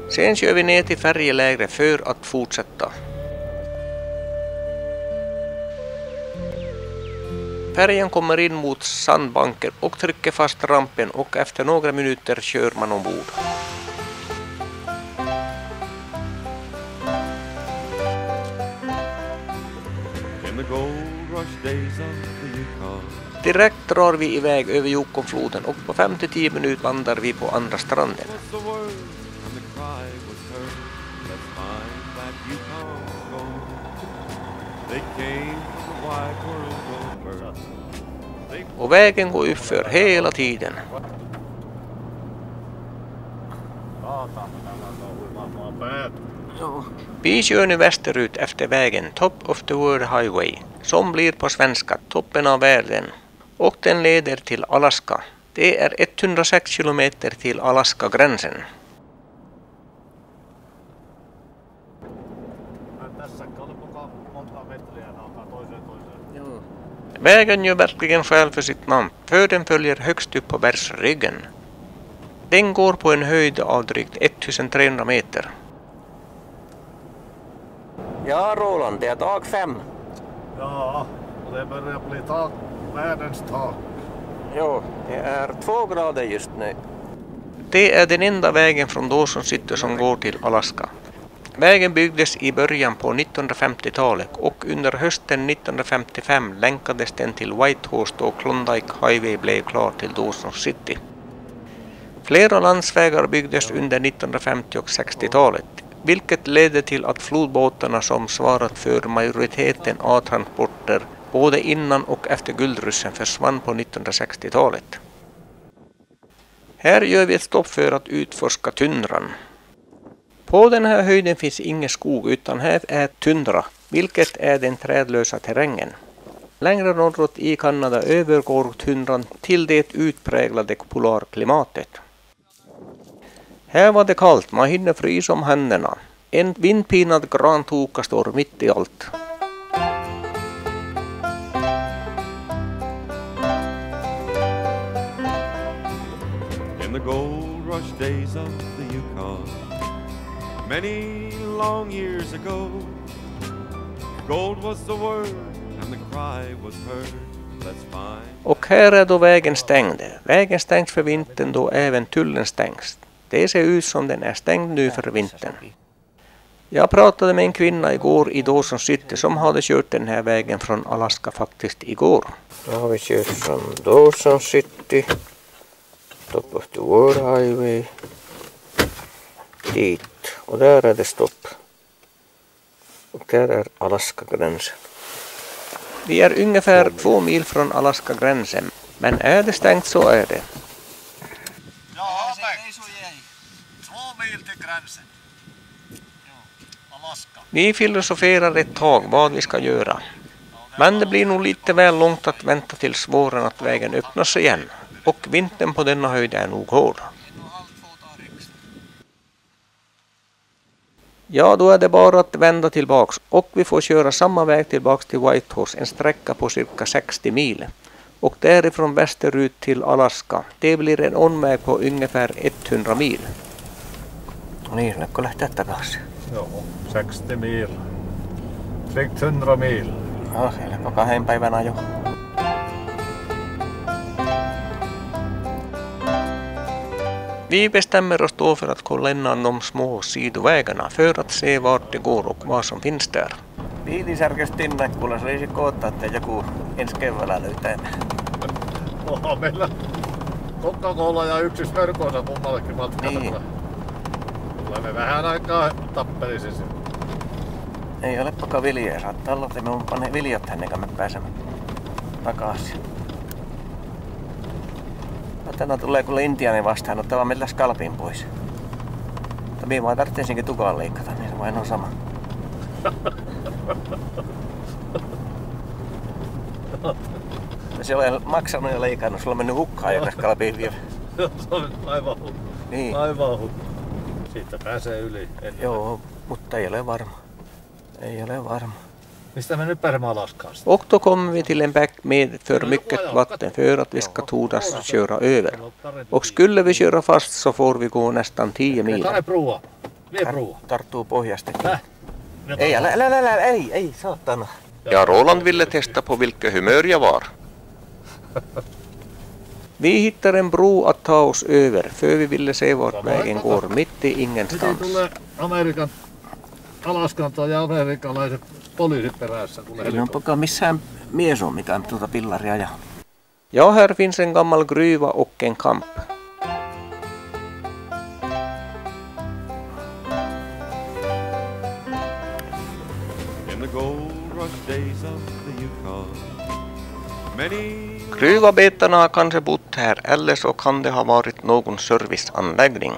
Sen kör vi ner till färjelägret för att fortsätta. Färjan kommer in mot sandbanken och trycker fast rampen och efter några minuter kör man ombord. Direkt drar vi iväg över Yukonfloden och på 5-10 minuter landar vi på andra stranden. Och vägen går uppför hela tiden. Vi kör nu västerut efter vägen Top of the World Highway, som blir på svenska toppen av världen. Och den leder till Alaska. Det är 106 kilometer till Alaska-gränsen. Vägen gör verkligen skäl för sitt namn, för den följer högst upp på bergsryggen. Den går på en höjd av drygt 1300 meter. Ja, Roland, det är dag 5. Ja, och det börjar bli världens tak. Jo, det är 2 grader just nu. Det är den enda vägen från Dawson City som går till Alaska. Vägen byggdes i början på 1950-talet och under hösten 1955 länkades den till Whitehorse då Klondike Highway blev klar till Dawson City. Flera landsvägar byggdes under 1950- och 60-talet, vilket ledde till att flodbåtarna som svarat för majoriteten av transporter både innan och efter guldruschen försvann på 1960-talet. Här gör vi ett stopp för att utforska tundran. På den här höjden finns ingen skog utan här är tundra, vilket är den trädlösa terrängen. Längre norrut i Kanada övergår tundran till det utpräglade polarklimatet. Här var det kallt, man hinner frysa om händerna. En vindpinad grantoka står mitt i allt. In the gold rush days of the Yukon, many long years ago, gold was the word and the cry was heard, let's find. Och här är då vägen stängd. Vägen stängs för vintern då även tullen stängs. Det ser ut som den är stängd nu för vintern. Jag pratade med en kvinna igår i Dawson City som hade kört den här vägen från Alaska faktiskt igår. Då har vi kört från Dawson City, Top of the World Highway, dit. Och där är det stopp. Och där är Alaska-gränsen. Vi är ungefär 2 mil från Alaska-gränsen, men är det stängt så är det. Ja, det är så jäg. 2 mil till gränsen. Alaska. Vi filosoferar ett tag vad vi ska göra. Men det blir nog lite väl långt att vänta tills våren att vägen öppnas igen. Och vintern på denna höjd är nog hård. Ja, då är det bara att vända tillbaks och vi får köra samma väg tillbaks till Whitehorse, en sträcka på cirka 60 mil. Och därifrån västerut till Alaska. Det blir en omväg på ungefär 100 mil. Niin, lähkö lähteä takaisin? Joo, 60 mil. Drygt 100 mil. Ja, siellä on 2 päivän ajo. Vi bestämmer oss då för att kolla innan de små sidovägarna för att se vart det går och vad som finns där. Viilisärkästä Tinnakkulla, se olisi koottaa, että joku ensi keväällä löytää. Onhan meillä Coca-Cola ja yksi verkoissa kummallekin matkalla. Niin. Kyllä me vähän aikaa tappelisin sinne. Ei ole pakka viljaa, saattaa olla, että me on panne viljat tänne, kun me pääsemme takaisin. Tänään tulee kuule intiaani vastaan, ottaa vaan meillä skalpin pois. Mutta minä vaan tarvitsenkin tukaan leikata, niin se vain on sama. Se olen maksanut ja leikannut, sulla on mennyt hukkaan joka skalpin vielä. Se on aivan hukka. Niin. Aivan hukka. Siitä pääsee yli. Joo, mutta ei ole varma. Ei ole varma. Mistä me nyt pääsemme Alaskaan? Och då kommer vi till en bäck med för mycket vatten för att vi ska tordas köra över. Och skulle vi köra fast så får vi gå nästan 10 mil. Ta ne brua. Tarttuu pohjasta. Ei, saatana. Ja Roland ville testa på vilket humör jag var. Vi hittar en bro att ta oss över, för vi ville se vart vägen går mitt i ingenstans. Tulee Amerikan, Alaskan ja amerikkalaiset poliisit perässä. Ei on poka missään mies on, mikä tuota pillaria ja. Ja här finns en gammal gruva och en kamp. In the gold rush days of the Yukon, many Gruvarbetarna har kanske bott här, eller så kan det ha varit någon serviceanläggning.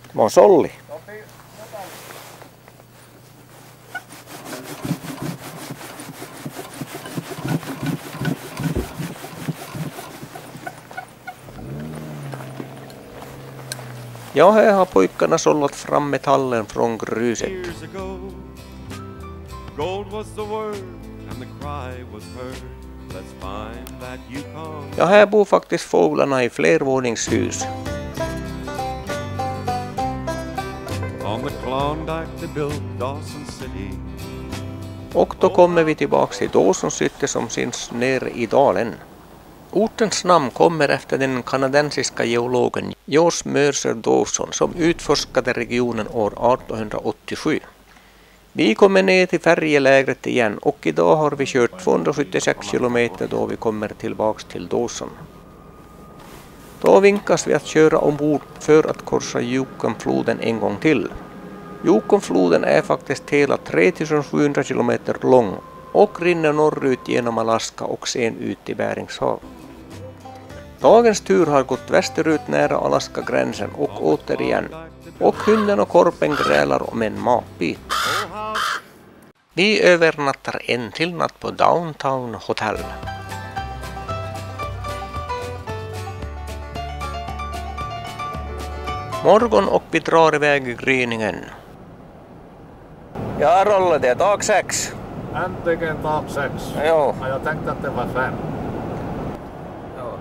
Det var Solli. Ja, här har pojkarna sållat fram metallen från gruset. years ago, gold was the word and the cry was heard. Let's find that Yukon. Ja, här bor faktiskt fåglarna i flervåningshus. On the Klondike they built Dawson City. Och då kommer vi tillbaks till Dawson City som syns nere i dalen. Ortens namn kommer efter den kanadensiska geologen Jos Mercer Dawson som utforskade regionen år 1887. Vi kommer ner till färjelägret igen och idag har vi kört 276 kilometer då vi kommer tillbaks till Dawson. Då vinkas vi att köra ombord för att korsa Yukonfloden en gång till. Yukonfloden är faktiskt hela 3700 kilometer lång och rinner norrut genom Alaska och sen ut i Bärings hav. Dagens tur har gått västerut nära Alaska-gränsen och återigen. Och hunden och korpen grälar om en matbit. Vi övernattar en till natt på Downtown Hotel. Morgon och vi drar iväg i gryningen. Ja, Rolle, det är dag 6. Äntligen dag 6. Joo. Jag tänkte att det var 5. Joo.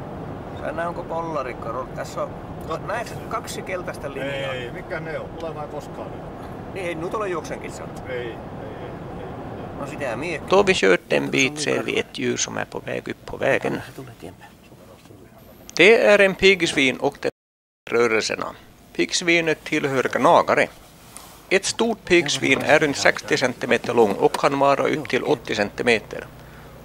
Tänään onko pollarikko? Tässä on näet kaksi keltaista linjaa. Ei, mikä ne on? Mulla ei vaan koskaan. Niin, nyt on juoksenkin saat. Ei. No sitä miekkiä. Då vi kört en bit ser vi ett djur som är på väg upp på vägen. Det är en piggsvin och det är rörelserna. Piggsvinet tillhör gnagare. Ett stort piggsvin är runt 60 cm lång och kan vara upp till 80 cm.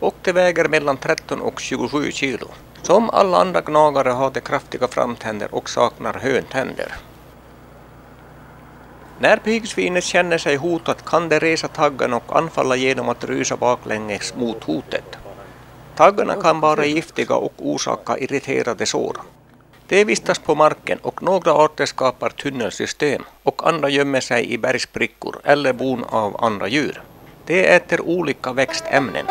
Och det väger mellan 13 och 27 kilo. Som alla andra gnagare har det kraftiga framtänder och saknar höntänder. När piggsvinet känner sig hotat kan det resa taggarna och anfalla genom att rusa baklänges mot hotet. Taggarna kan vara giftiga och orsaka irriterade sår. De vistas på marken och några arter skapar tunnelsystem och andra gömmer sig i bergsprickor eller bon av andra djur. De äter olika växtämnen.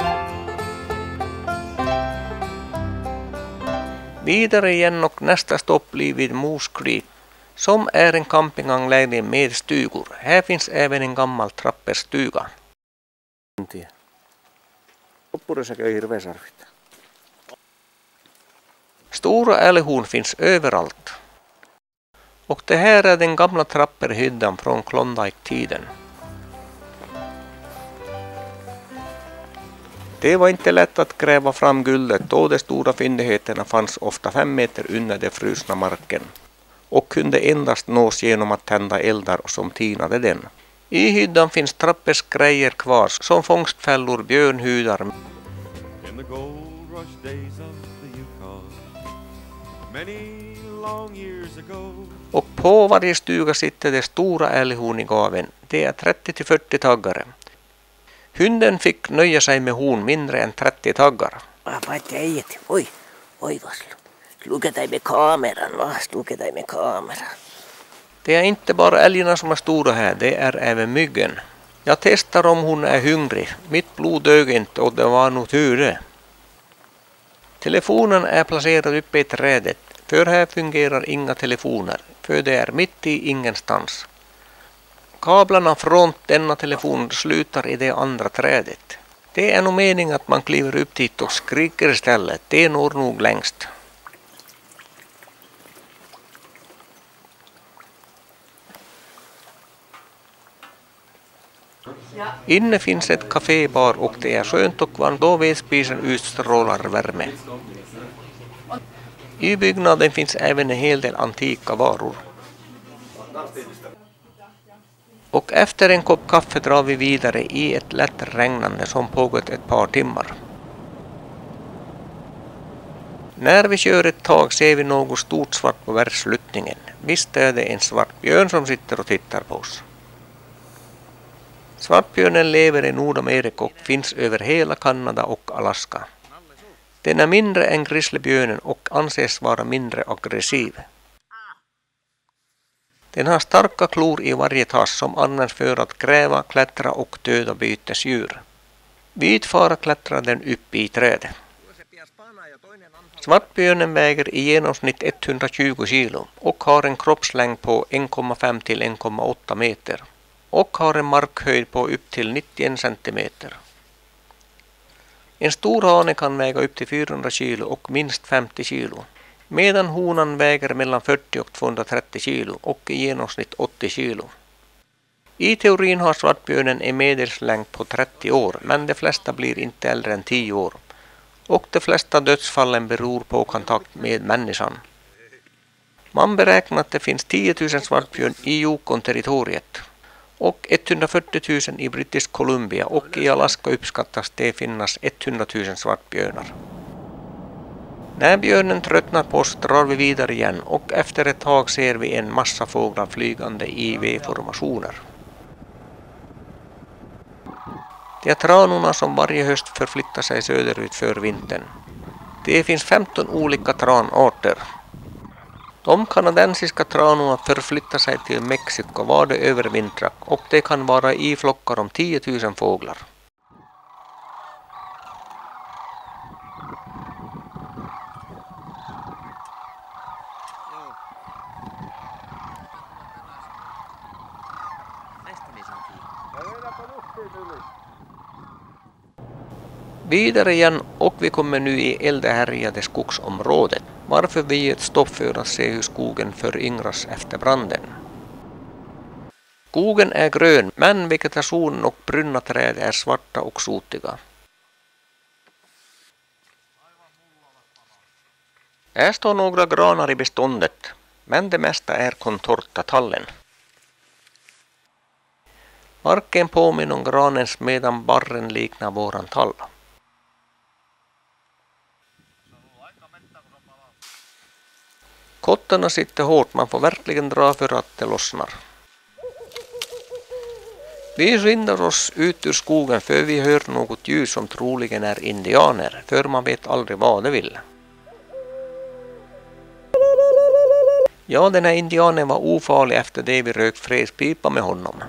Vidare igen och nästa stopp blir vid Moose Creek, som är en campinganläggning med stugor. Här finns även en gammal trapperstuga. Stora älghorn finns överallt. Och det här är den gamla trapperhyddan från Klondike-tiden. Det var inte lätt att gräva fram guldet då de stora fyndigheterna fanns ofta 5 meter under den frusna marken och kunde endast nås genom att tända eldar som tinade den. I hyddan finns trappers grejer kvar som fångstfällor, björnhudar. In the gold rush days of the Yukon, many long years ago. Och på varje stuga sitter det stora älghorn i gaven. Det är 30-40 taggare. Hunden fick nöja sig med horn mindre än 30 taggar. Oj, vad slog dig med kameran, va? Slog dig med kameran. Det är inte bara älgarna som är stora här, det är även myggen. Jag testar om hon är hungrig. Mitt blod dög inte och det var nog tur det. Telefonen är placerad uppe i trädet. För här fungerar inga telefoner, för det är mitt i ingenstans. Kablarna från denna telefon slutar i det andra trädet. Det är nog meningen att man kliver upp dit och skriker istället. Det når nog längst. Inne finns ett kafébar och det är skönt och varmt då vedspisen utstrålar värme. I byggnaden finns även en hel del antika varor. Och efter en kopp kaffe drar vi vidare i ett lätt regnande som pågått ett par timmar. När vi kör ett tag ser vi något stort svart på vägsluttningen. Visst är det en svart björn som sitter och tittar på oss. Svartbjörnen lever i Nordamerika och finns över hela Kanada och Alaska. Den är mindre än grizzlybjörnen och anses vara mindre aggressiv. Den har starka klor i varje tass som används för att gräva, klättra och döda bytesdjur. Vid fara klättrar den upp i trädet. Svartbjörnen väger i genomsnitt 120 kilo och har en kroppslängd på 1,5 till 1,8 meter och har en markhöjd på upp till 91 centimeter. En stor hane kan väga upp till 400 kilo och minst 50 kilo, medan honan väger mellan 40 och 230 kilo och i genomsnitt 80 kilo. I teorin har svartbjörnen en medelslängd på 30 år, men de flesta blir inte äldre än 10 år. Och de flesta dödsfallen beror på kontakt med människan. Man beräknar att det finns 10 000 svartbjörn i Yukon-territoriet och 140 000 i British Columbia och i Alaska uppskattas det finnas 100 000 svartbjörnar. När björnen tröttnar på oss drar vi vidare igen och efter ett tag ser vi en massa fåglar flygande i V-formationer. Det är tranorna som varje höst förflyttar sig söderut för vintern. Det finns 15 olika tranarter. De kanadensiska tranorna förflyttar sig till Mexiko var det övervintrar och det kan vara i flockar om 10 000 fåglar. Vidare igen och vi kommer nu i eldhärjade skogsområdet, varför vi ett stopp för att se hur skogen föryngras efter branden. Skogen är grön, men vegetationen och brunna träd är svarta och sotiga. Här står några granar i beståndet, men det mesta är contortatallen. Barken påminner om granens medan barren liknar våran tall. Kottarna sitter hårt, man får verkligen dra för att det lossnar. Vi skyndar oss ut ur skogen för vi hör något ljud som troligen är indianer, för man vet aldrig vad de vill. Ja, den här indianen var ofarlig efter det vi rökt fredspipa med honom.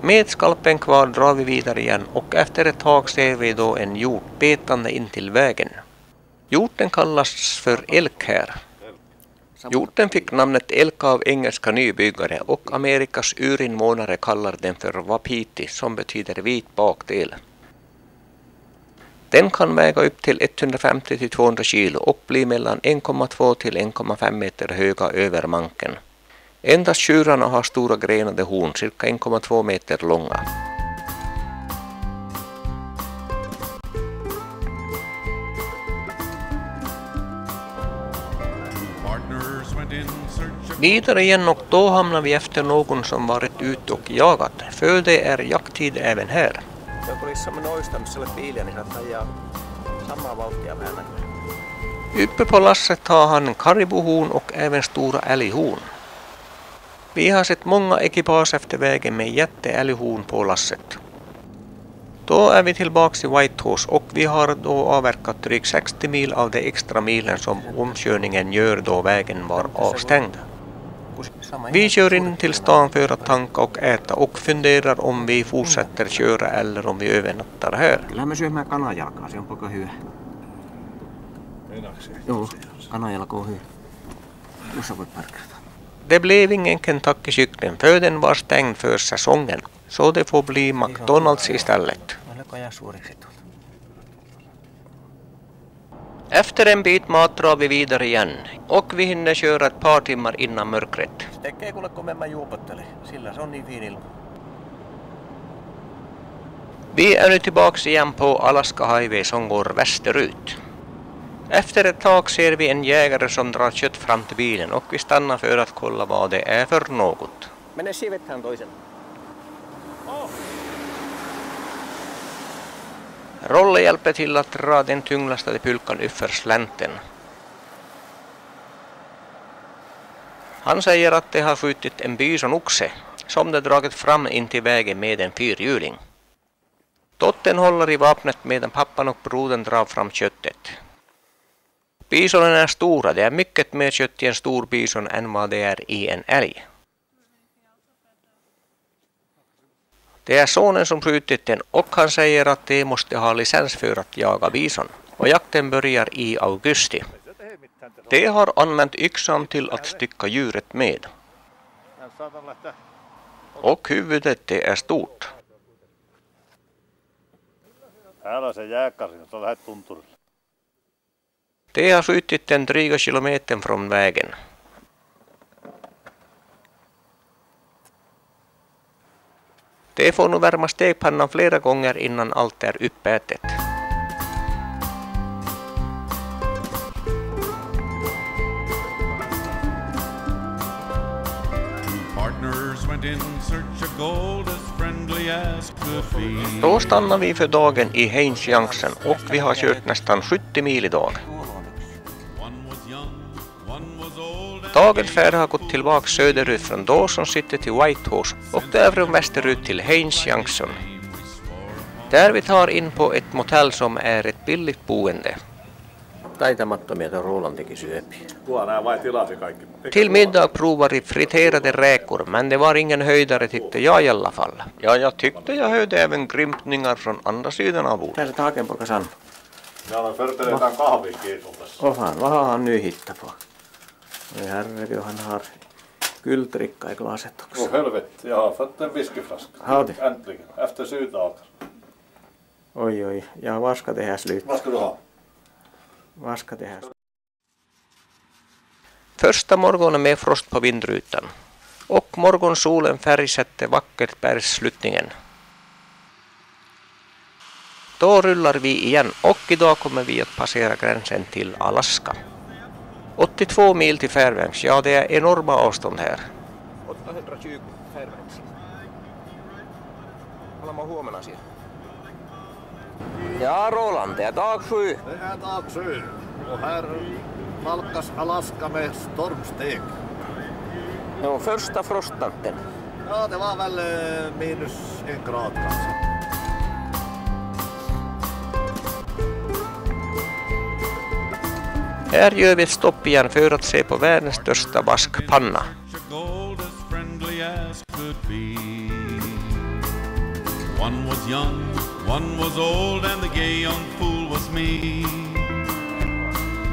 Med skalpen kvar drar vi vidare igen och efter ett tag ser vi då en hjort betande in till vägen. Hjorten kallas för elk här. Hjorten fick namnet elk av engelska nybyggare och Amerikas urinvånare kallar den för wapiti som betyder vit bakdel. Den kan väga upp till 150 till 200 kilo och bli mellan 1,2 till 1,5 meter höga över manken. Endast tjurarna har stora grenade horn, cirka 1,2 meter långa. Vidare igen och då hamnar vi efter någon som varit ute och jagat, för det är jakttid även här. Uppe på lasset har han en karibuhorn och även stora älghorn. Vi har sett många ekipage efter vägen med jätteälghorn på lasset. Då är vi tillbaks i Whitehorse och vi har då avverkat drygt 60 mil av de extra milen som omkörningen gör då vägen var avstängd. Vi kör in till stan för att tanka och äta och funderar om vi fortsätter köra eller om vi övernattar här. Kyllähän me syömään kanajalkaa, se on poika hyvä. Joo, kanajalka on hyvä. Tuossa voit parkata. Det blev ingen Kentucky-kyckling för den var stängd för säsongen, så det får bli McDonalds istället. Efter en bit mat drar vi vidare igen och vi hinner köra ett par timmar innan mörkret. Tekee kuule, kun mä juopottelen. Sillä se on niin fiinillä. Vi är nu tillbaks igen på Alaska Highway som går västerut. Efter ett tag ser vi en jägare som drar kött fram till bilen och vi stannar för att kolla vad det är för något. Men det ser han toisen. Rolle hjälper till att dra den tynglaste pulkan uppför slänten. Han säger att de har skjutit en bisonoxe som de dragit fram in till vägen med en fyrhjuling. Dottern håller i vapnet medan pappan och brodern drar fram köttet. Bisonen är stora, det är mycket mer kött i en stor bison än vad det är i en älg. Det är sonen som skjutit den och han säger att de måste ha licens för att jaga bison. Och jakten börjar i augusti. De har använt yxan till att stycka djuret med. Och huvudet det är stort. Täällä se jääkari, se lähdet tunturille. De har skjutit den dryga kilometern från vägen. De får nu värma stekpannan flera gånger innan allt är uppätet. Då stannar vi för dagen i Haynes-Junction och vi har kört nästan 70 mil idag. Dagens färd har gått tillbaka söderut från Dawson City till Whitehorse och därifrån västerut till Haynes-Junction. Där vi tar in på ett motell som är ett billigt boende. Taitamattomia tuo Roland teki syöpiä. Till middag provar vi friterade räkor, men det var ingen höjdare tyckte jag i alla fall. Ja, jag tyckte jag hörde även grymtningar från andra sidan av bordet. Tässä taken poika Sanna. Ja no förteletään kahvinkeitolta. Vad har han nu hittat på? Oj herregud, han har guldricka i glaset också. Åh helvete, jag har fått en whiskyflaska. Har du? Äntligen, efter 7 dagar. Oj, ja var ska det här sluta? Vad ska du ha? Var ska det här? Första morgonen med frost på vindrutan. Och morgonsolen färgsätter vackert bergssluttningen. Då rullar vi igen och idag kommer vi att passera gränsen till Alaska. 82 mil till Fairbanks, ja det är enorma avstånd här. 820 Fairbanks. Olemme huomenna siellä. Ja Roland, det är dag 7. Det är dag 7 och här nalkas Alaska med stormsteg. No, första frostnatten. Ja, det var väl minus 1 grad kanske. Här gör vi ett stopp igen för att se på världens största vaskpanna. One was young, one was old, and the gay young fool was me.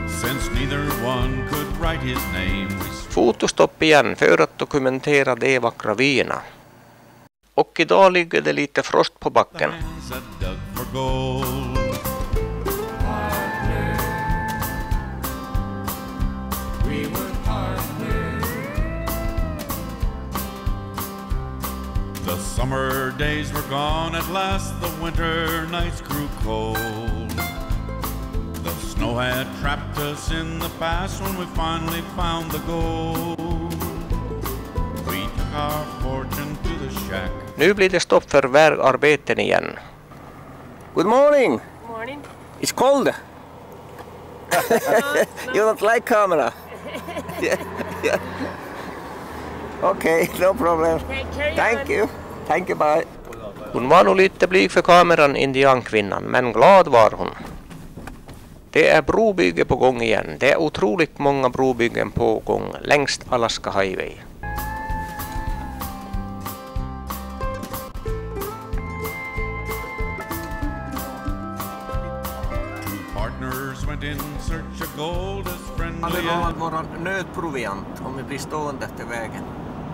Since neither one could write his name. Fotostopp igen för att dokumentera de vackra vyerna. Och idag ligger det lite frost på backen. The summer days were gone at last, the winter nights grew cold. The snow had trapped us in the past when we finally found the gold. We took our fortune to the shack. Nu blir det stopp för vägarbeten igen. Good morning! Morning. It's cold! You don't like camera? Yeah. Okay, no problem. Thank you. Thank you, bye. Hon var nog lite blyg för kameran, indiankvinnan, men glad var hon. Det är brobygge på gång igen. Det är otroligt många brobyggen på gång längs Alaska Highway. Han har våran nödproviant om vi blir stående efter vägen.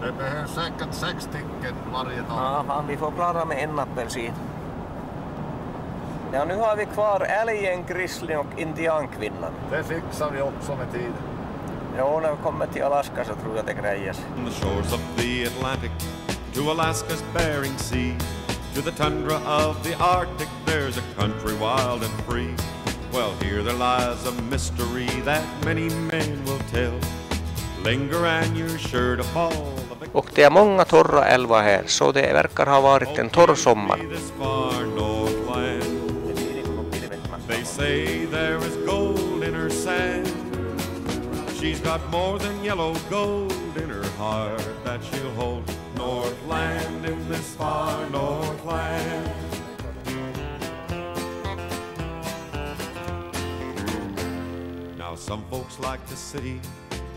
Det behövs säkert 6 stycken varje dag. Ja, vi får klara med en apelsin. Ja, nu har vi kvar älgen, grizzlyn och indiankvinnan. Det fixar vi också med tiden. Ja, när vi kommer till Alaska så tror jag det grejas. From the shores of the Atlantic to Alaska's Bering Sea, To the tundra of the Arctic, there's a country wild and free. Well, here there lies a mystery that many men will tell. Linger and you're sure to fall. Och det är många torra älvar här, så det verkar ha varit en torr sommar. They say there is gold in her sand. She's got more than yellow gold in her heart that she'll hold. Northland in this far Northland. Now some folks like the city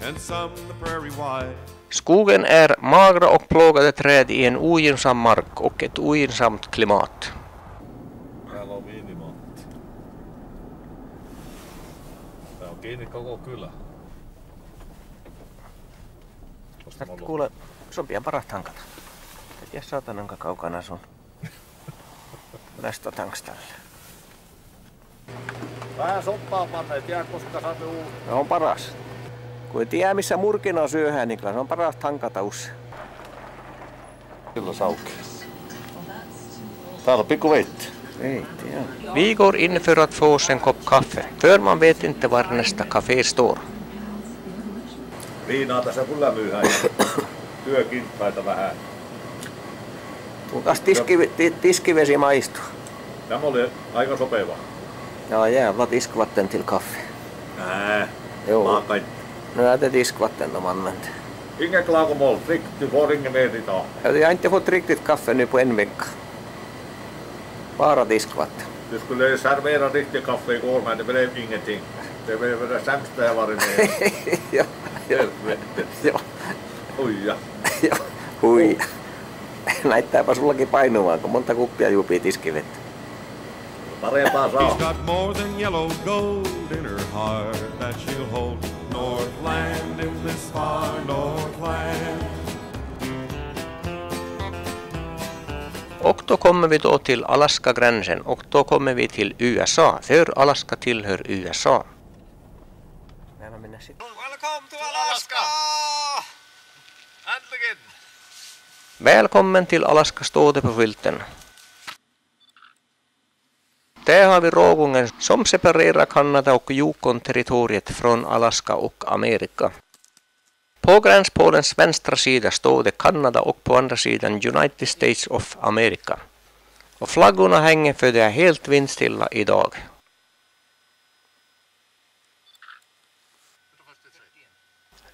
and some the prairie wide. Skogen är magra och plågade träd i en ogynnsam mark och ett ogynnsamt klimat. Täällä on viinimaatti. Tää on kiinni koko kylä. Kuule, se on pian paras tankata. Et tiedä saatananka kaukana sun nästötankstalle. Vähän soppaa panne, tiedä koska satuu. Se on paras. Kun ei tiedä missä murkina syöhään, niin se on paras tankata usein. Kyllä sauki. Täällä on pikku veitti. Veitti, ja. Vi går in för att få oss en kopp kaffe, för man vet inte var nästa café står. Viinaa tässä kyllä myyhään ja työkintaita vähän. Kuinkas tiskivesi maistuu? Tämä oli aika sopeva. Ja jävla diskvatten till kaffe. Jo. Jo. Nu är det diskvatten de använder. Inga klagomål, du får inget mer idag. Jag har inte fått riktigt kaffe nu på en vecka. Bara diskvatten. Du skulle servera riktigt kaffe igår men det blev ingenting. Det blev det sämsta jag varit med. Ja. Joo. Huija. Joo. Hui. Näyttääpä sullakin painumaan, kun monta kuppia juupii tiskivettä. Parempaa saa. She's got more than yellow gold in her heart that she'll hold. Northland in this far Northland. Och då kommer vi då till Alaska-gränsen och då kommer vi till USA, för Alaska tillhör USA. Welcome to Alaska! Äntligen! Välkommen till Alaska, står det på skylten. Där har vi rågången som separerar Kanada och Yukon-territoriet från Alaska och Amerika. På gränspålens vänstra sida står det Kanada och på andra sidan United States of America. Och flaggorna hänger för det är helt vindstilla idag.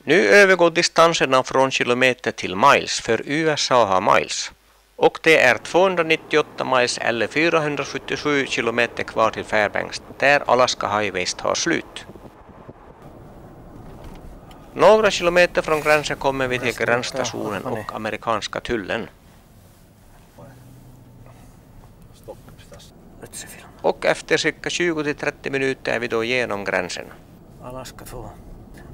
Nu övergår distanserna från kilometer till miles, för USA har miles. Och det är 298 miles eller 477 kilometer kvar till Fairbanks, där Alaska Highways tar slut. Några kilometer från gränsen kommer vi till gränsstationen och amerikanska tullen. Och efter cirka 20-30 minuter är vi då genom gränsen. Alaska 2.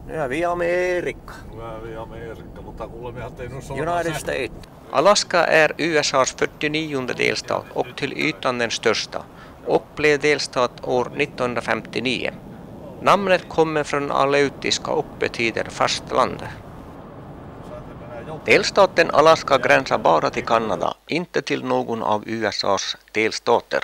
Nu är vi i Amerika. Nu är vi i Amerika, mutta kuule me hade nu så. United States. Alaska är USAs 49:e delstat och till ytan den största och blev delstat år 1959. Namnet kommer från aleutiska och betyder fastland. Delstaten Alaska gränsar bara till Kanada, inte till någon av USAs delstater.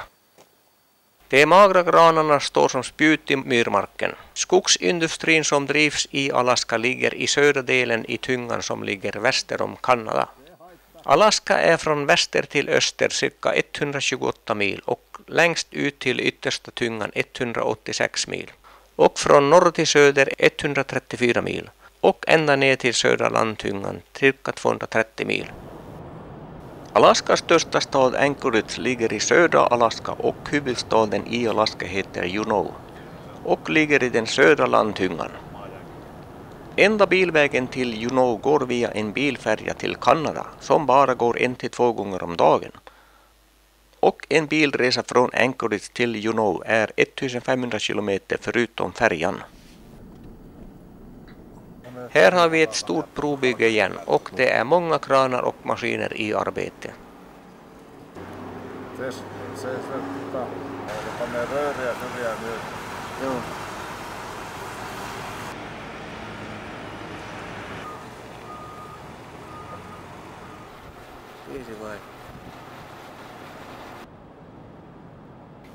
De magra granarna står som spjut i myrmarken. Skogsindustrin som drivs i Alaska ligger i södra delen i tyngan som ligger väster om Kanada. Alaska är från väster till öster cirka 128 mil och längst ut till yttersta tyngan 186 mil. Och från norr till söder 134 mil och ända ner till södra landtyngan cirka 230 mil. Alaskas största stad Anchorage ligger i södra Alaska och huvudstaden i Alaska heter Juneau och ligger i den södra landtyngan. Enda bilvägen till Juneau går via en bilfärja till Kanada som bara går 1-2 gånger om dagen. Och en bilresa från Anchorage till Juneau är 1500 kilometer förutom färjan. Här har vi ett stort brobygge igen och det är många kranar och maskiner i arbete.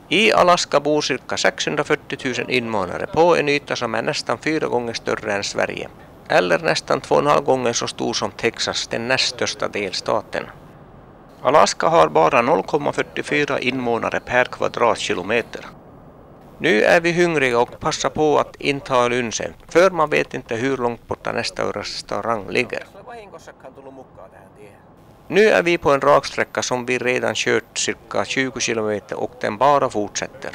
I Alaska bor cirka 640 000 invånare på en yta som är nästan 4 gånger större än Sverige, eller nästan 2,5 gånger så stor som Texas, den näst största delstaten. Alaska har bara 0,44 invånare per kvadratkilometer. Nu är vi hungriga och passar på att inta lunchen, för man vet inte hur långt borta nästa restaurang ligger. Nu är vi på en raksträcka som vi redan kört cirka 20 kilometer och den bara fortsätter.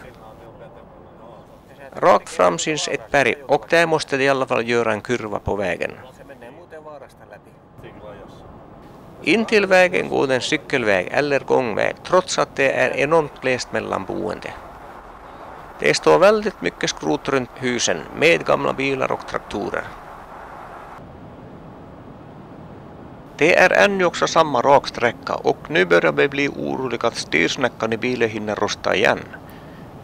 Rakt fram syns ett berg och där måste det i alla fall göra en kurva på vägen. In till vägen går det en cykelväg eller gångväg trots att det är enormt glest mellan boende. Det står väldigt mycket skrot runt husen med gamla bilar och traktorer. Det är ännu också samma raksträcka och nu börjar vi bli oroliga att styrsnäckan i bilen hinner rosta igen.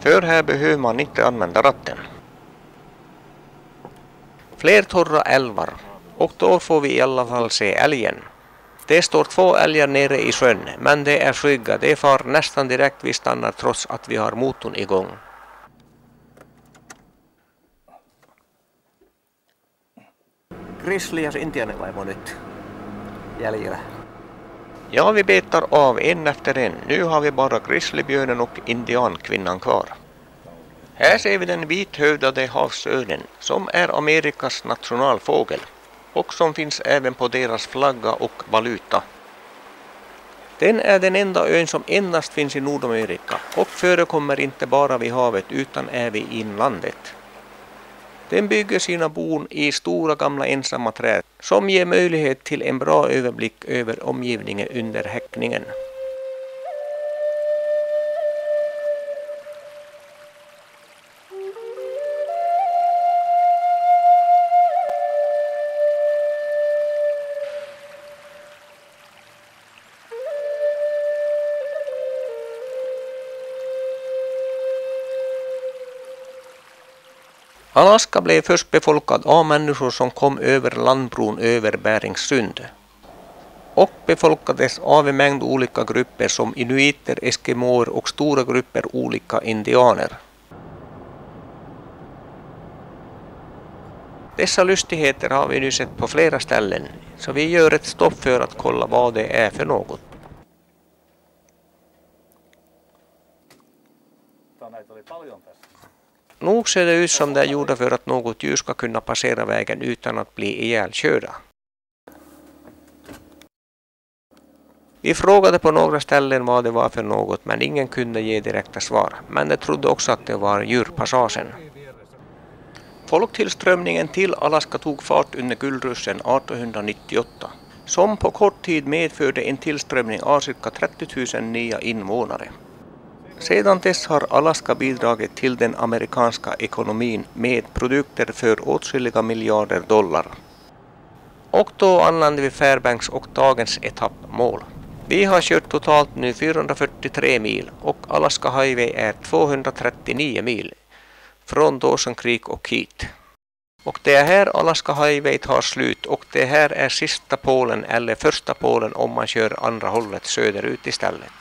För här behöver man inte använda ratten. Fler torra älvar och då får vi i alla fall se älgen. Det står 2 älgar nere i sjön men det är skygga, det far nästan direkt vi stannar trots att vi har motorn igång. Grizzly ja intiaanivaimo nyt jäljellä. Ja, vi betar av en efter en. Nu har vi bara grizzlybjörnen och indiankvinnan kvar. Här ser vi den vithövdade havsörnen som är Amerikas nationalfågel och som finns även på deras flagga och valuta. Den är den enda ön som endast finns i Nordamerika och förekommer inte bara vid havet utan även i inlandet. Den bygger sina bon i stora gamla ensamma träd som ger möjlighet till en bra överblick över omgivningen under häckningen. Alaska blev först befolkad av människor som kom över landbron över Beringsund och befolkades av en mängd olika grupper som inuiter, eskimoer och stora grupper olika indianer. Dessa lustigheter har vi nu sett på flera ställen så vi gör ett stopp för att kolla vad det är för något. Nog ser det ut som det är gjorda för att något djur ska kunna passera vägen utan att bli ihjälkörda. Vi frågade på några ställen vad det var för något men ingen kunde ge direkta svar. Men de trodde också att det var djurpassagen. Folktillströmningen till Alaska tog fart under guldruschen 1898 som på kort tid medförde en tillströmning av cirka 30 000 nya invånare. Sedan dess har Alaska bidragit till den amerikanska ekonomin med produkter för åtskilliga miljarder dollar. Och då anlände vi Fairbanks och dagens etappmål. Vi har kört totalt nu 443 mil och Alaska Highway är 239 mil från Dawson Creek och hit. Och det är här Alaska Highway tar slut och det här är sista polen eller första polen om man kör andra hållet söderut istället.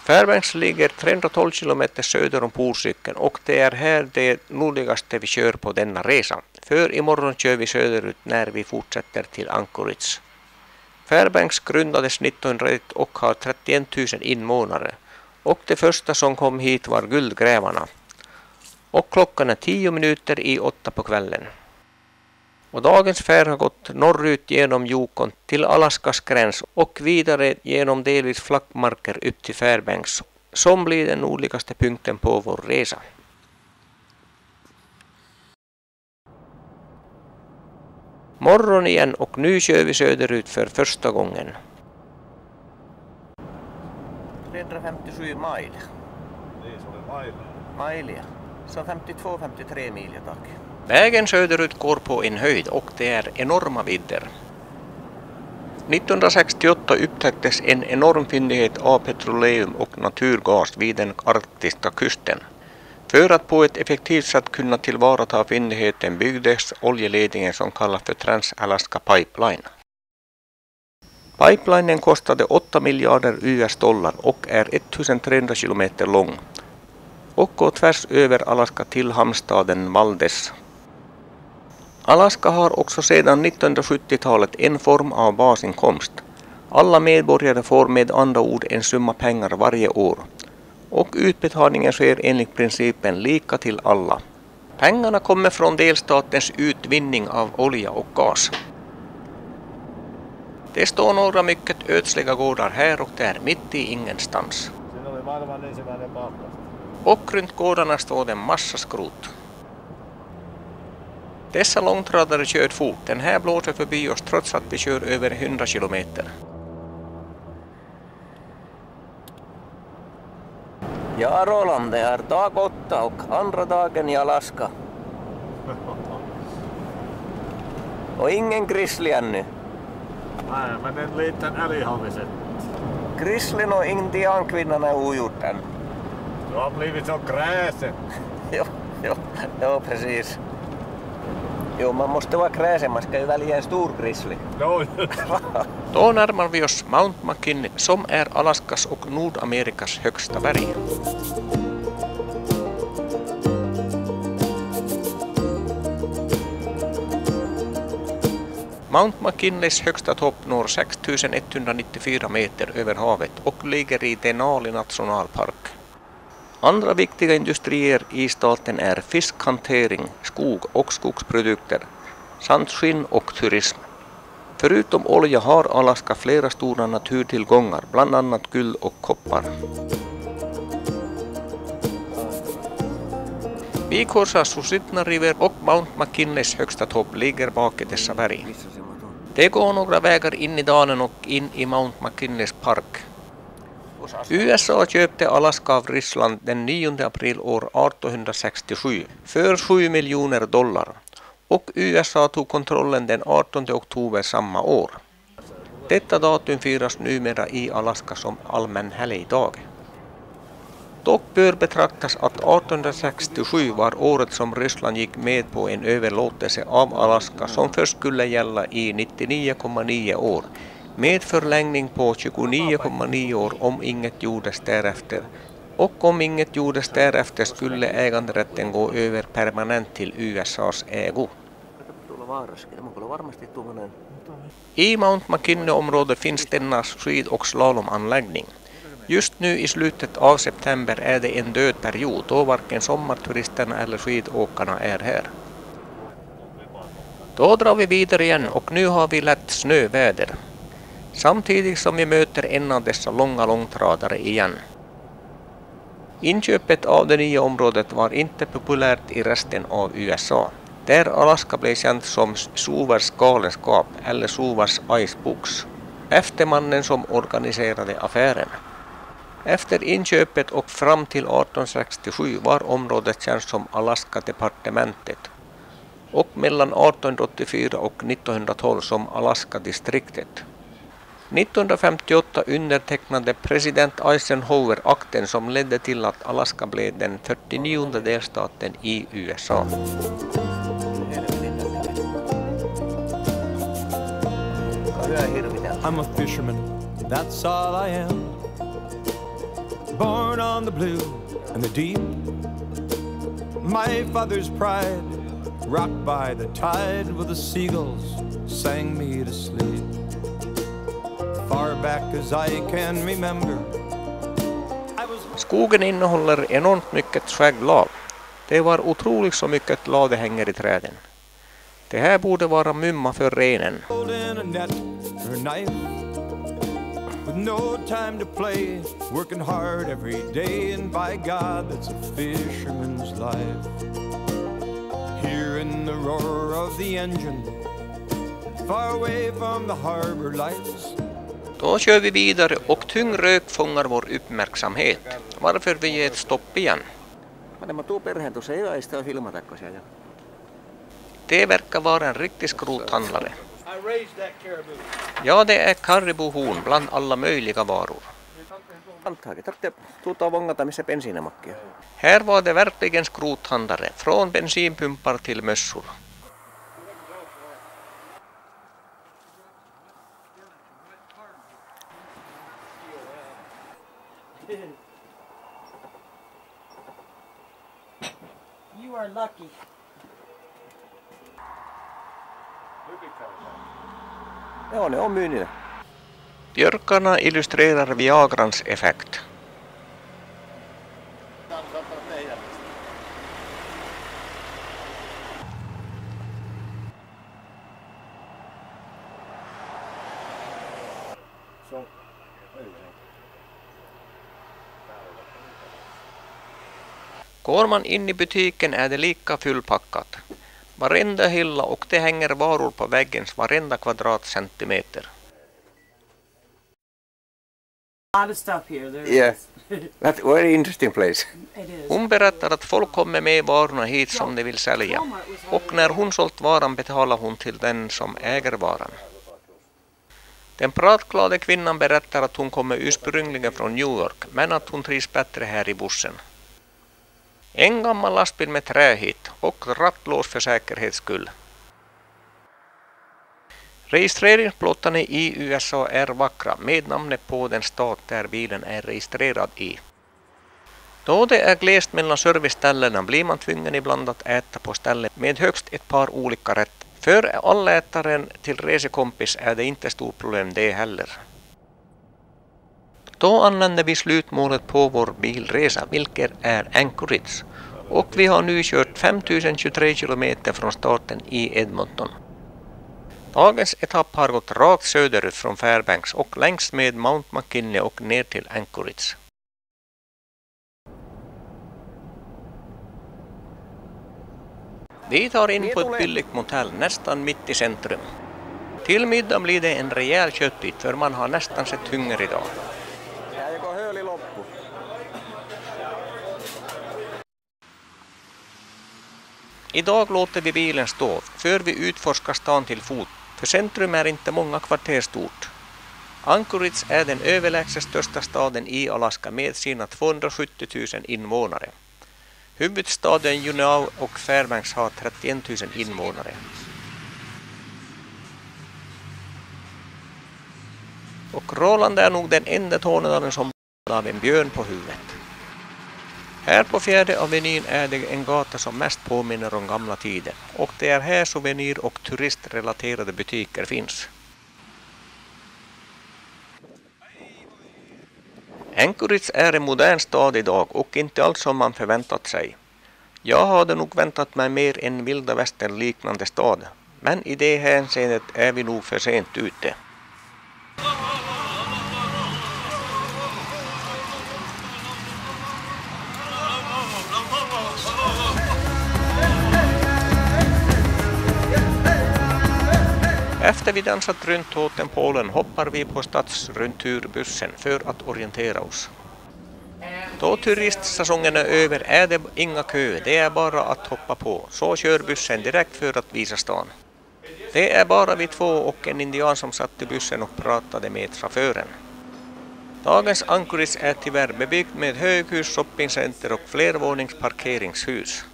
Fairbanks ligger 312 km söder om polcykeln och det är här det nordligaste vi kör på denna resa. För imorgon kör vi söderut när vi fortsätter till Anchorage. Fairbanks grundades 1901 och har 31 000 invånare och det första som kom hit var guldgrävarna. Och klockan är 10 minuter i 8 på kvällen. Och dagens färd har gått norrut genom Yukon till Alaskas gräns och vidare genom delvis flackmarker upp till Fairbanks som blir den nordligaste punkten på vår resa. Morgon igen och nu kör vi söderut för första gången. 357 mil. Mailia. Så 52-53 mil, tack. Vägen söderut går på en höjd och det är enorma vidder. 1968 upptäcktes en enorm fyndighet av petroleum och naturgas vid den arktiska kusten. För att på ett effektivt sätt kunna tillvarata fyndigheten byggdes oljeledningen som kallas för Trans-Alaska Pipeline. Pipelinen kostade 8 miljarder US dollar och är 1300 kilometer lång. och går tvärs över Alaska till hamnstaden Valdez. Alaska har också sedan 1970-talet en form av basinkomst. Alla medborgare får med andra ord en summa pengar varje år. Och utbetalningen sker enligt principen lika till alla. Pengarna kommer från delstatens utvinning av olja och gas. Det står några mycket ödsliga gårdar här och där mitt i ingenstans. Och runt gårdarna står det en massa skrot. Dessa långtradare kör fort. Den här blåser förbi oss trots att vi kör över 100 kilometer. Ja, Roland, det är dag 8 och andra dagen i Alaska. Och ingen grizzly ännu. Nej, men en liten älg har vi sett. Grizzlyn och indiankvinnan är ogjort än. Du har blivit så kräsen. Jo, precis. Jo, man måste vara kräsen, man ska ju välja en stor grizzly. Då närmar vi oss Mount McKinley som är Alaskas och Nordamerikas högsta berg. Mount McKinleys högsta topp når 6194 meter över havet och ligger i Denali nationalpark. Andra viktiga industrier i staten är fiskhantering, skog och skogsprodukter, samt skinn och turism. Förutom olja har Alaska flera stora naturtillgångar, bland annat guld och koppar. Vi korsar Susitna River och Mount McKinleys högsta topp ligger bak i dessa berg. Det går några vägar in i dalen och in i Mount McKinleys park. USA köpte Alaska av Ryssland den 9 april år 1867 för $7 miljoner och USA tog kontrollen den 18 oktober samma år. Detta datum firas numera i Alaska som allmän helgdag. Dock bör betraktas att 1867 var året som Ryssland gick med på en överlåtelse av Alaska som först skulle gälla i 99,9 år med förlängning på 29,9 år om inget gjordes därefter. Och om inget gjordes därefter skulle äganderätten gå över permanent till USAs ägo. I Mount McKinley-området finns denna skid- och slalomanläggning. Just nu i slutet av september är det en död period då varken sommarturisterna eller skidåkarna är här. Då drar vi vidare igen och nu har vi lätt snöväder. Samtidigt som vi möter en av dessa långa långtradare igen. Inköpet av det nya området var inte populärt i resten av USA. Där Alaska blev känt som Suvers galenskap eller Suvers icebooks, efter mannen som organiserade affären. Efter inköpet och fram till 1867 var området känt som Alaska-departementet och mellan 1884 och 1912 som Alaska-distriktet. 1958 undertecknade president Eisenhower akten som ledde till att Alaska blev den 49:e delstaten i USA. I'm a fisherman, that's all I am. Born on the blue and the deep. My father's pride, rocked by the tide with the seagulls, sang me to sleep. Far back as I can remember. Skogen innehåller enormt mycket skägglav. Det var otroligt så mycket lav det hänger i träden. Det här borde vara mumma för renen. With no time to play, working hard every day, and by God, that's a fisherman's life. Here in the roar of the engine, far away from the harbor lights. Då kör vi vidare och tung rök fångar vår uppmärksamhet, varför vi ger ett stopp igen. Det verkar vara en riktig skrothandlare. Ja, det är karibuhorn bland alla möjliga varor. Här var det verkligen skrothandlare, från bensinpumpar till mössor. You are lucky. Joo, ne on myynnillä. Björkarna illustrerar Viagrans effekt. Går man in i butiken är det lika fullpackat. Varenda hylla och det hänger varor på väggens varenda kvadratcentimeter. A lot of stuff here. There Yeah, is. that's a very interesting place. It is. Hon berättar att folk kommer med varorna hit som de vill sälja. Och när hon sålt varan betalar hon till den som äger varan. Den pratglada kvinnan berättar att hon kommer ursprungligen från New York, men att hon trivs bättre här i bussen. En gammal lastbil med trä hit och rattlås för säkerhets skull. Registreringsplåtarna i USA är vackra med namnet på den stat där bilen är registrerad i. Då det är glest mellan serviceställena blir man tvungen ibland att äta på stället med högst ett par olika rätter. För allätaren till resekompis är det inte stort problem det heller. Då anländer vi slutmålet på vår bilresa, vilket är Anchorage. Och vi har nu kört 5023 kilometer från starten i Edmonton. Dagens etapp har gått rakt söderut från Fairbanks och längs med Mount McKinley och ner till Anchorage. Vi tar in på ett billigt motell nästan mitt i centrum. Till middag blir det en rejäl köttbit för man har nästan sett hunger idag. Idag låter vi bilen stå för vi utforskar stan till fot, för centrum är inte många kvarter stort. Anchorage är den överlägset största staden i Alaska med sina 270 000 invånare. Huvudstaden Juneau och Fairbanks har 31 000 invånare. Och Roland är nog den enda tornedalen som har en björn på huvudet. Här på Fjärde Avenyn är det en gata som mest påminner om gamla tider och det är här souvenir- och turistrelaterade butiker finns. Anchorage är en modern stad idag och inte alls som man förväntat sig. Jag hade nog väntat mig mer en vilda västern liknande stad, men i det hänseendet är vi nog för sent ute. Efter vi dansat runt Totempolen hoppar vi på stadsrundturbussen för att orientera oss. Då turistsäsongen är över är det inga köer, det är bara att hoppa på. Så kör bussen direkt för att visa stan. Det är bara vi två och en indian som satt i bussen och pratade med chauffören. Dagens Anchorage är tyvärr bebyggt med höghus, shoppingcenter och flervåningsparkeringshus.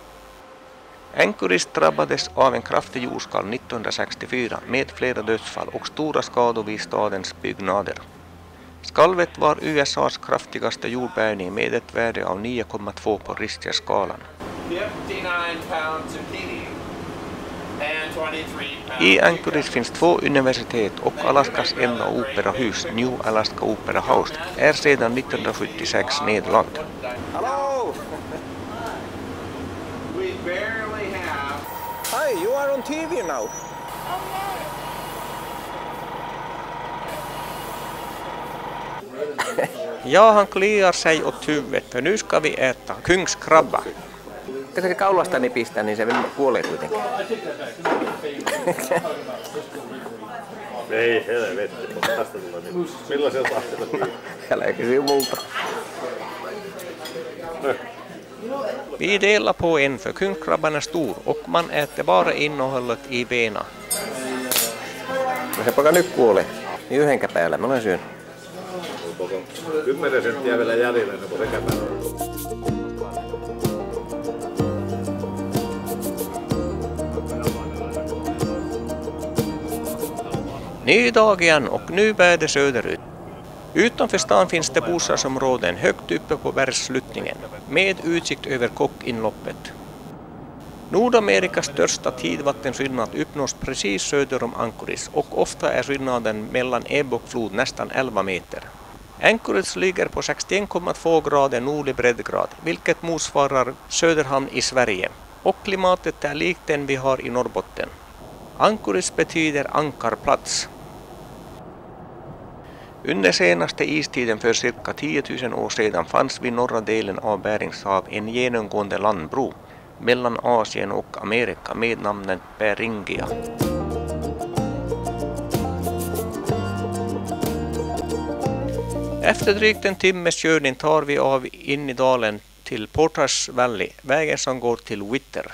Anchorage drabbades av en kraftig jordskalv 1964 med flera dödsfall och stora skador vid stadens byggnader. Skalvet var USAs kraftigaste jordbävning med ett värde av 9,2 på Richterskalan. I Anchorage finns 2 universitet och Alaskas enda operahus, New Alaska Opera House, är sedan 1976 nedlagd. Hello! Hi, you are on TV now. Ja, han kliar sig åt huvudet för nu ska vi äta kungskrabba. Kun se kaulasta nipistää, niin se kuolee kuitenkin. Ei helvetti, tästä tulee niin. Millaisella tahtilla? Älä kysy multa. Vi delar på en för kungskrabban är stor och man äter bara innehållet i bena. No se poika nyt kuolee. Niin yhden käpäillä, mä olen syönyt. 10 senttiä vielä jäljellä, niin kuin se käpäillä. Ny dag igen och nu bär det söderut. Utanför stan finns det bostadsområden högt uppe på bergssluttningen med utsikt över Kockinloppet. Nordamerikas största tidvattenskillnad uppnås precis söder om Anchorage och ofta är skillnaden mellan ebb och flod nästan 11 meter. Anchorage ligger på 61,2 grader nordlig breddgrad, vilket motsvarar Söderhamn i Sverige, och klimatet är likt den vi har i Norrbotten. Anchorage betyder ankarplats. Under senaste istiden för cirka 10 000 år sedan fanns vid norra delen av Berings hav en genomgående landbro mellan Asien och Amerika med namnet Beringia. Efter drygt en timmes körning tar vi av in i dalen till Portage Valley, vägen som går till Whittier.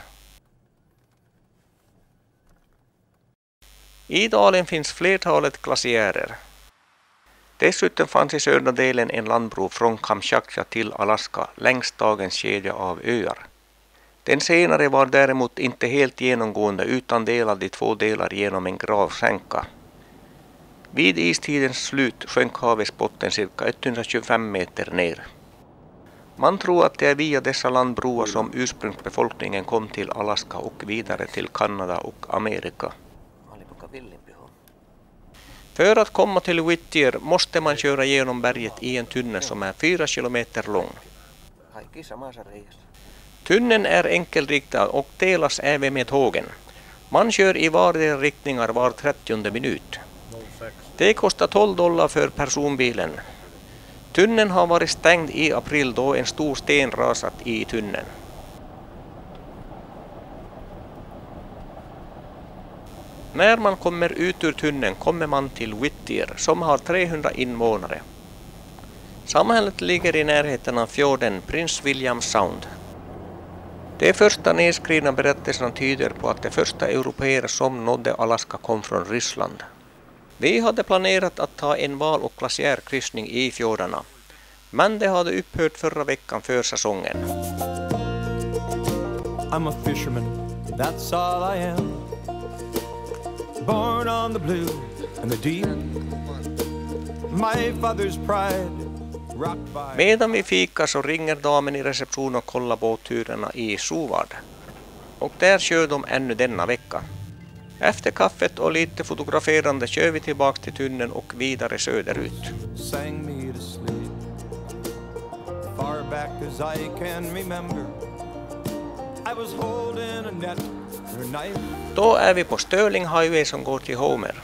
I dalen finns flertalet glaciärer. Dessutom fanns i södra delen en landbro från Kamchatka till Alaska längs dagens kedja av öar. Den senare var däremot inte helt genomgående utan delad i 2 delar genom en gravskänka. Vid istidens slut sjönk havets botten cirka 125 meter ner. Man tror att det är via dessa landbroar som ursprungsbefolkningen kom till Alaska och vidare till Kanada och Amerika. För att komma till Whittier måste man köra genom berget i en tunnel som är 4 kilometer lång. Tunneln är enkelriktad och delas även med tågen. Man kör i vardera riktningar var 30:e minut. Det kostar $12 för personbilen. Tunneln har varit stängd i april då en stor sten rasat i tunneln. När man kommer ut ur tunneln kommer man till Whittier som har 300 invånare. Samhället ligger i närheten av fjorden Prince William Sound. De första nedskrivna berättelserna tyder på att de första européer som nådde Alaska kom från Ryssland. Vi hade planerat att ta en val- och glaciärkryssning i fjordarna, men det hade upphört förra veckan för säsongen. I'm a fisherman, that's all I am. Born on the blue and the deep. My father's pride. Medan vi fikar så ringer damen i reception och kollar båtturerna i Suvard. Och där kör de ännu denna vecka. Efter kaffet och lite fotograferande kör vi tillbaka till tunneln och vidare söderut. Sang me to sleep. Far back as I can remember. I was holding a net or a knife. Då är vi på Sterling Highway som går till Homer.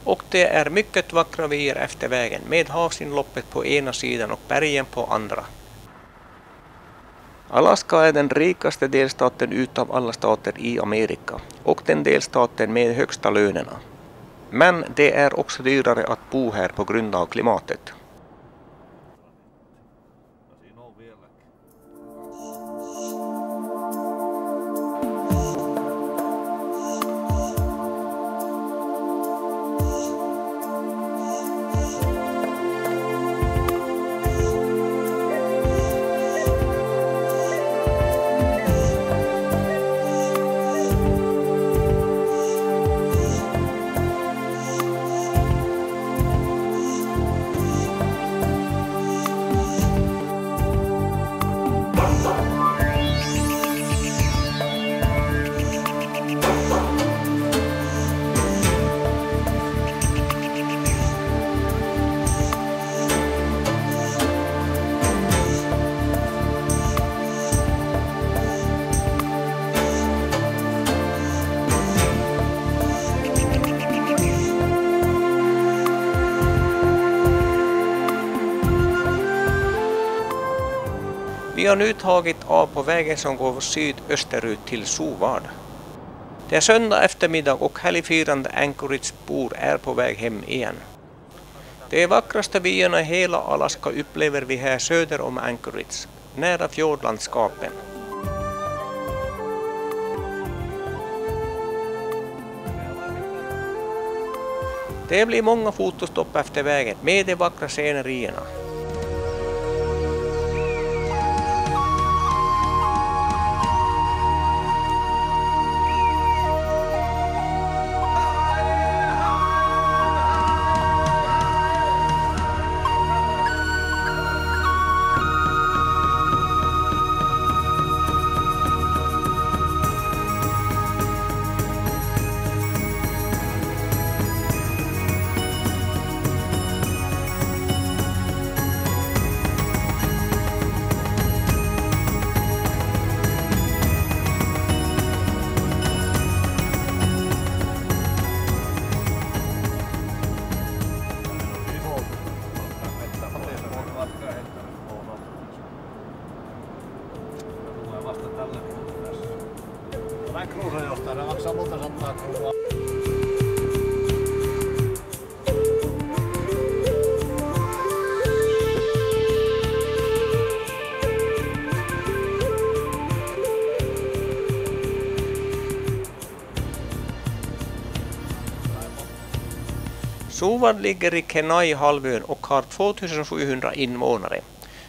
Och det är mycket vackra vyer efter vägen med havsinloppet på ena sidan och bergen på andra. Alaska är den rikaste delstaten utav alla stater i Amerika och den delstaten med högsta lönerna. Men det är också dyrare att bo här på grund av klimatet. Vi har nu tagit av på vägen som går sydösterut till Suvard. Det är söndag eftermiddag och helgfirande Anchorage-bor är på väg hem igen. De vackraste vyerna i hela Alaska upplever vi här söder om Anchorage, nära fjordlandskapen. Det blir många fotostopp efter vägen med de vackra scenerierna. Mä kruusajohtaja, ne maksaa monta sattaa kruunua. Suvard ligger i Kenai-halvön och har 2700 invånare.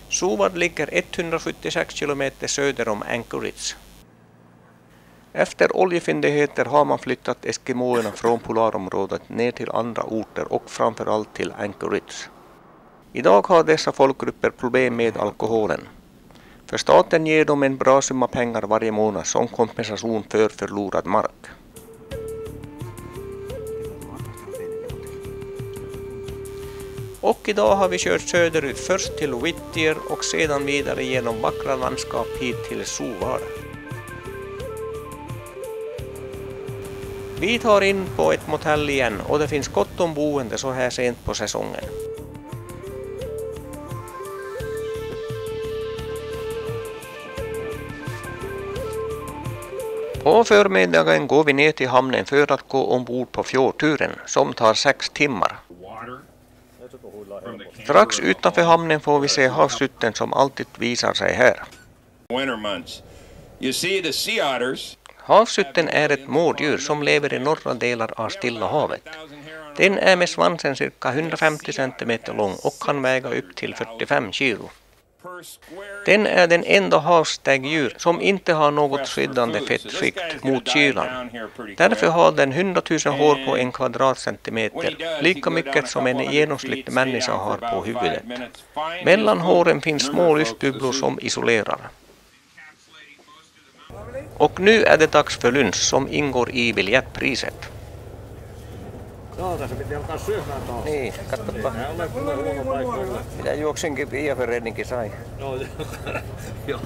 Suvard ligger 176 kilometer söder om Anchorage. Efter oljefyndigheter har man flyttat eskimoerna från polarområdet ner till andra orter och framförallt till Anchorage. Idag har dessa folkgrupper problem med alkoholen. För staten ger dem en bra summa pengar varje månad som kompensation för förlorad mark. Och idag har vi kört söderut, först till Whittier och sedan vidare genom vackra landskap hit till Suvard. Vi tar in på ett motell igen och det finns gott om boende så här sent på säsongen. På förmiddagen går vi ner till hamnen för att gå ombord på fjordturen som tar 6 timmar. Strax utanför hamnen får vi se havshytten som alltid visar sig här. Havshytten är ett mårddjur som lever i norra delar av Stilla havet. Den är med svansen cirka 150 cm lång och kan väga upp till 45 kilo. Den är den enda havsdäggdjur som inte har något skyddande fettskikt mot kylan. Därför har den 100 000 hår på en kvadratcentimeter, lika mycket som en genomsnittlig människa har på huvudet. Mellan håren finns små luftbubblor som isolerar. Och nu är det dags för lunch som ingår i biljettpriset. Joo, tässä piti alkaa syömään taas. Niin, katsoppa. Mitä juoksenkin Pia-Ferreninkin sai. No, joo.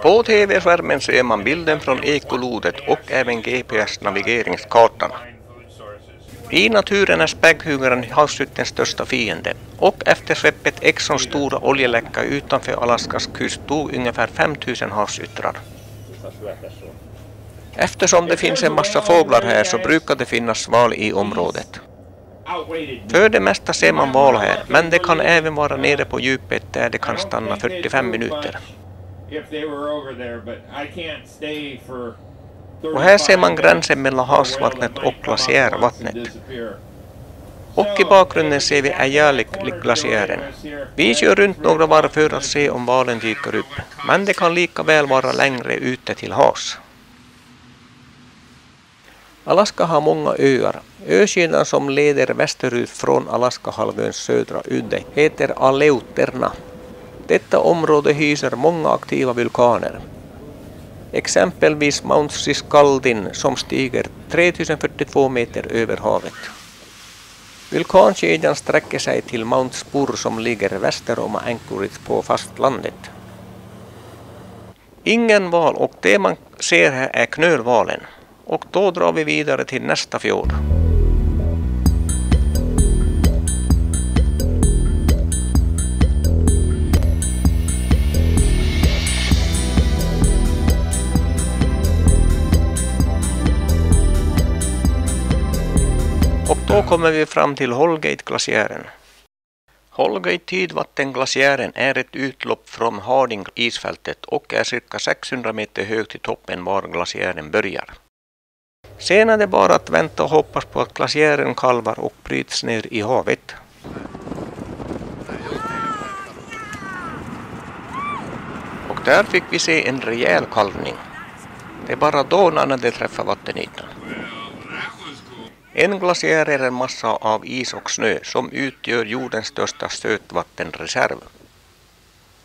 På TV-skärmen ser man bilden från ekolodet och även GPS-navigeringskartan. I naturen är spägghugaren havshyttens största fiende och efter skeppet Exxons stora oljeläcka utanför Alaskas kust dog ungefär 5000 havsyttrar. Eftersom det finns en massa fåglar här så brukar det finnas val i området. För det mesta ser man val här, men det kan även vara nere på djupet där det kan stanna 45 minuter. Och här ser man gränsen mellan havsvattnet och glaciärvattnet. Och i bakgrunden ser vi Ayalik-glaciären. Vi kör runt några varv för att se om valen dyker upp, men det kan lika väl vara längre ute till havs. Alaska har många öar. Ökedjan som leder västerut från Alaskahalvöns södra udde heter Aleuterna. Detta område hyser många aktiva vulkaner. Exempelvis Mount Siskaldin som stiger 3042 meter över havet. Vulkankedjan sträcker sig till Mount Spur som ligger väster om Anchorage på fastlandet. Ingen val och det man ser här är knölvalen. Och då drar vi vidare till nästa fjord. Och då kommer vi fram till Holgate-glaciären. Holgate-tidvattenglaciären är ett utlopp från Harding-isfältet och är cirka 600 meter hög till toppen var glaciären börjar. Sen är det bara att vänta och hoppas på att glaciären kalvar och bryts ner i havet. Och där fick vi se en rejäl kalvning. Det är bara då när det träffar vattenytan. En glaciär är en massa av is och snö som utgör jordens största sötvattenreserv.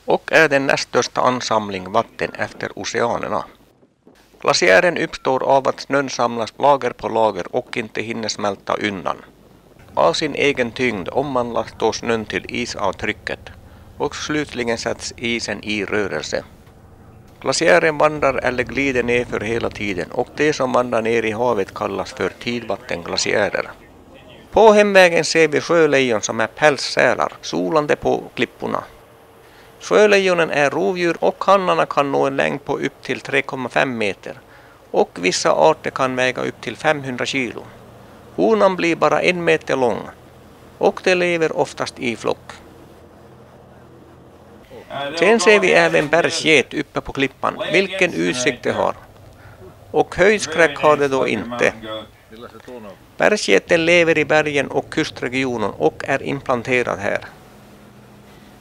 Och är den näst största ansamling vatten efter oceanerna. Glaciären uppstår av att snön samlas lager på lager och inte hinner smälta undan. Av sin egen tyngd omvandlas snön till isavtrycket och slutligen sätts isen i rörelse. Glaciären vandrar eller glider ner för hela tiden och det som vandrar ner i havet kallas för tidvattenglaciärer. På hemvägen ser vi sjölejon som är pälssälar, solande på klipporna. Sjölejonen är rovdjur och hannarna kan nå en längd på upp till 3,5 meter. Och vissa arter kan väga upp till 500 kilo. Honan blir bara 1 meter lång. Och de lever oftast i flock. Sen ser vi även bergsget uppe på klippan, vilken utsikt de har. Och höjdskräck har de då inte. Bergsgeten lever i bergen och kustregionen och är implanterad här.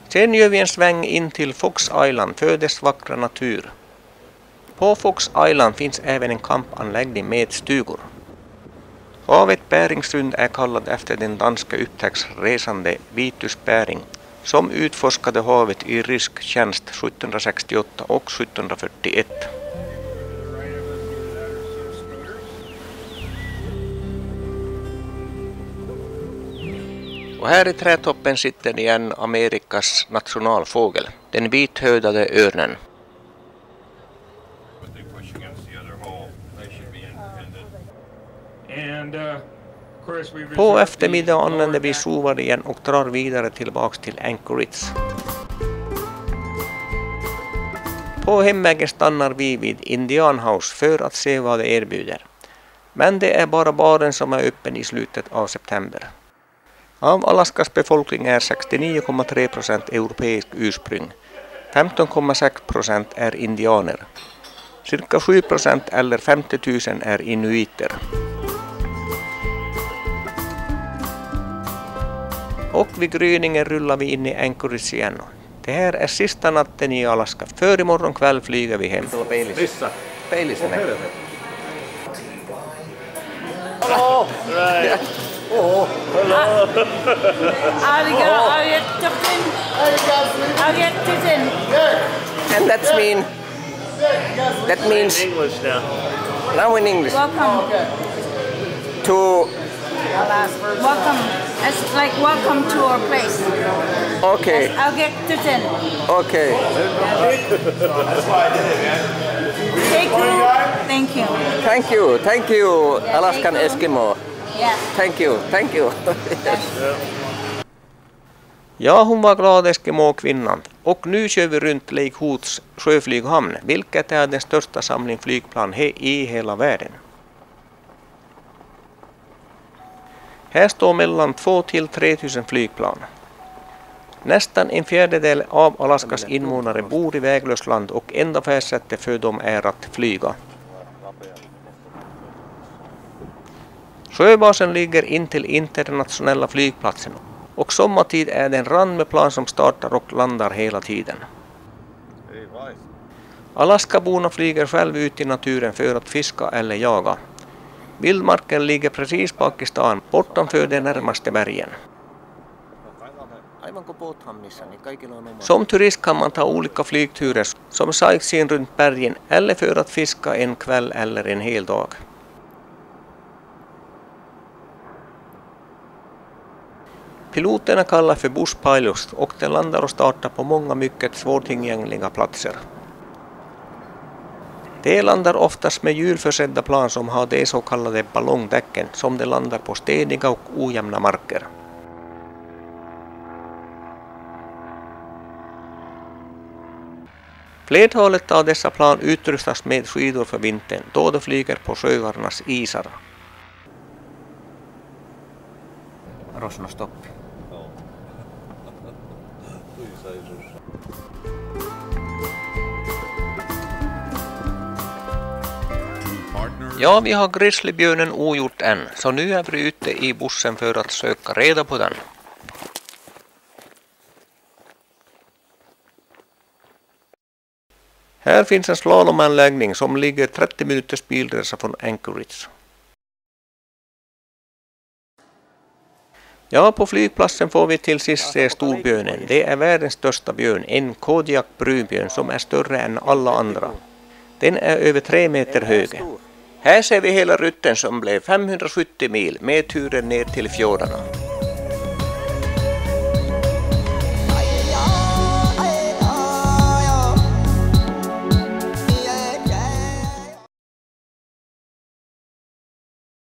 Sen gör vi en sväng in till Fox Island för dess vackra natur. På Fox Island finns även en kampanläggning med stugor. Havet Beringsund är kallad efter den danska upptäcktsresande Vitus Bering som utforskade havet i rysk tjänst 1768 och 1741. Och här i trädtoppen sitter igen Amerikas nationalfågel, den vithödade örnen. På eftermiddag anländer vi sovar igen och drar vidare tillbaks till Anchorage. På hemvägen stannar vi vid Indian House för att se vad det erbjuder. Men det är bara baren som är öppen i slutet av september. Av Alaskas befolkning är 69,3% europeisk ursprung. 15,6% är indianer. Cirka 7% eller 50 000 är inuiter. Och vid gryningen rullar vi in i Anchorage igen. Det här är sista natten i Alaska. För imorgon kväll flyger vi hem. Peilis. Hello! Right. Oh, hello! I'll get it in. And that means English now. now in English. Welcome. To Welcome. It's like welcome to our place. okay, I'll get it in. okay. Thank you. Thank you, Alaskan Eskimo. Yeah. Thank you. Ja, hon var glad Eskimo-kvinnan. Och nu kör vi runt Lake Hoots sjöflyghamn, vilket är den största samling flygplan i hela världen. Här står mellan 2 till 3 000 flygplan. Nästan en fjärdedel av Alaskas invånare bor i väglöst land och enda färdsättet för dem är att flyga. Sjöbasen ligger in till internationella flygplatsen och sommartid är det en rand med plan som startar och landar hela tiden. Alaskaborna flyger själv ut i naturen för att fiska eller jaga. Vildmarken ligger precis bak i stan, bortanför de närmaste bergen. Som turist kan man ta olika flygturer som sightseeing runt bergen eller för att fiska en kväll eller en hel dag. Piloterna kallar för bush pilots och de landar och startar på många mycket svårtillgängliga platser. De landar oftast med hjulförsedda plan som har de så kallade ballongdäcken som de landar på steniga och ojämna marker. Flertalet av dessa plan utrustas med skidor för vintern då de flyger på sjöarnas isar. Rosnostopp. Ja, vi har grizzlybjörnen ogjort än, så nu är vi ute i bussen för att söka reda på den. Här finns en slalomanläggning som ligger 30 minuters bilresa från Anchorage. Ja, på flygplatsen får vi till sist se storbjörnen. Det är världens största björn, en Kodiak brunbjörn som är större än alla andra. Den är över 3 meter hög. Här ser vi hela rutten som blev 570 mil med turen ner till fjordarna.